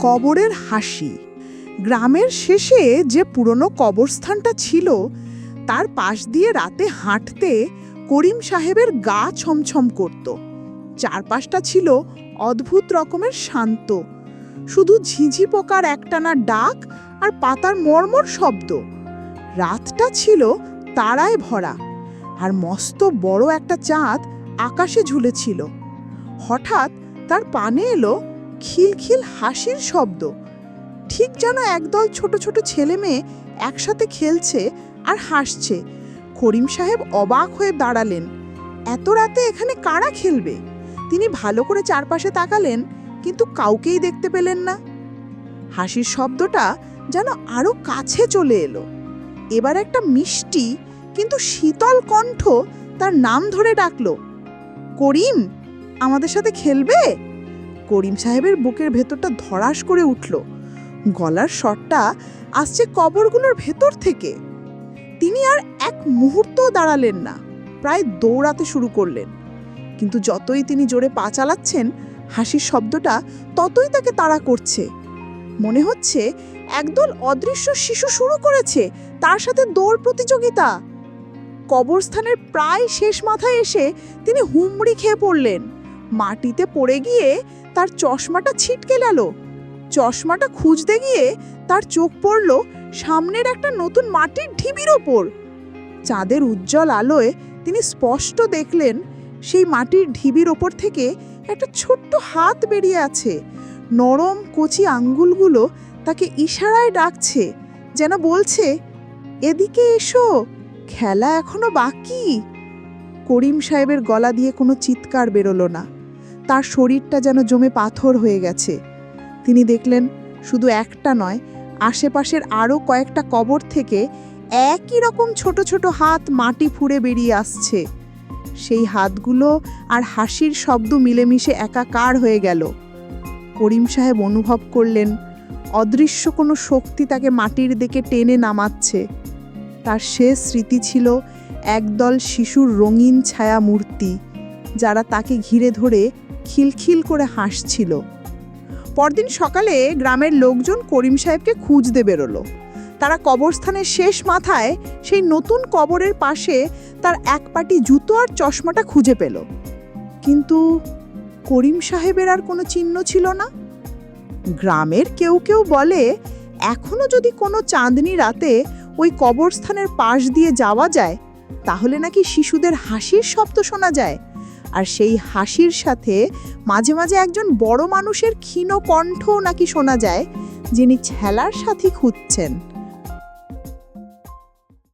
কবরের হাসি। গ্রামের শেষে যে পুরনো কবরস্থানটা ছিল তার পাশ দিয়ে রাতে হাঁটতে করিম সাহেবের গা ছমছম করত। চারপাশটা ছিল অদ্ভুত রকমের শান্ত, শুধু ঝিঝি পোকার একটানা ডাক আর পাতার মর্মর শব্দ। রাতটা ছিল তারায় ভরা, আর মস্ত বড় একটা চাঁদ আকাশে ঝুলেছিল। হঠাৎ তার পানে এলো খিলখিল হাসির শব্দ, ঠিক যেন একদল ছোট ছোট ছেলে মেয়ে একসাথে খেলছে আর হাসছে। করিম সাহেব অবাক হয়ে দাঁড়ালেন। এত রাতে এখানে কারা খেলবে? তিনি ভালো করে চারপাশে তাকালেন, কিন্তু কাউকেই দেখতে পেলেন না। হাসির শব্দটা যেন আরো কাছে চলে এলো। এবার একটা মিষ্টি কিন্তু শীতল কণ্ঠ তার নাম ধরে ডাকলো, করিম, আমাদের সাথে খেলবে? করিম সাহেবের বুকের ভেতরটা ধড়াস করে উঠল। গলার স্বরটা আসছে কবরগুলোর ভেতর থেকে। তিনি আর এক মুহূর্তও দাঁড়ালেন না, প্রায় দৌড়াতে শুরু করলেন। কিন্তু যতই তিনি জোরে পা চালাচ্ছেন, হাসির শব্দটা ততই তাকে তাড়া করছে। মনে হচ্ছে একদল অদৃশ্য শিশু শুরু করেছে তার সাথে দৌড় প্রতিযোগিতা। কবরস্থানের প্রায় শেষ মাথায় এসে তিনি হুমড়ি খেয়ে পড়লেন। মাটিতে পড়ে গিয়ে তার চশমাটা ছিটকে গেল। চশমাটা খুঁজতে গিয়ে তার চোখ পড়ল সামনের একটা নতুন মাটির ঢিবির ওপর। চাঁদের উজ্জ্বল আলোয় তিনি স্পষ্ট দেখলেন সেই মাটির ঢিবির ওপর থেকে একটা ছোট্ট হাত বেরিয়ে আছে। নরম কচি আঙ্গুলগুলো তাকে ইশারায় ডাকছে, যেন বলছে, এদিকে এসো, খেলা এখনো বাকি। করিম সাহেবের গলা দিয়ে কোনো চিৎকার বেরোলো না। তার শরীরটা যেন জমে পাথর হয়ে গেছে। তিনি দেখলেন শুধু একটা নয়, আশেপাশের আরও কয়েকটা কবর থেকে একই রকম ছোট ছোট হাত মাটি ফুঁড়ে বেরিয়ে আসছে। সেই হাতগুলো আর হাসির শব্দ মিলেমিশে একাকার হয়ে গেল। করিম সাহেব অনুভব করলেন অদৃশ্য কোনো শক্তি তাকে মাটির দিকে টেনে নামাচ্ছে। তার শেষ স্মৃতি ছিল একদল শিশুর রঙিন ছায়া মূর্তি, যারা তাকে ঘিরে ধরে খিলখিল করে হাসছিল। পরদিন সকালে গ্রামের লোকজন করিম সাহেবকে খুঁজতে বেরোলো। তারা কবরস্থানের শেষ মাথায় সেই নতুন কবরের পাশে তার এক পাটি জুতো আর চশমাটা খুঁজে পেল। কিন্তু করিম সাহেবের আর কোনো চিহ্ন ছিল না। গ্রামের কেউ কেউ বলে, এখনো যদি কোনো চাঁদনি রাতে ওই কবরস্থানের পাশ দিয়ে যাওয়া যায়, তাহলে নাকি শিশুদের হাসির শব্দ শোনা যায়। আর সেই হাসির সাথে মাঝে মাঝে একজন বড় মানুষের ক্ষীণ কণ্ঠও নাকি শোনা যায়, যিনি ছেলার সাথী খুঁজছেন।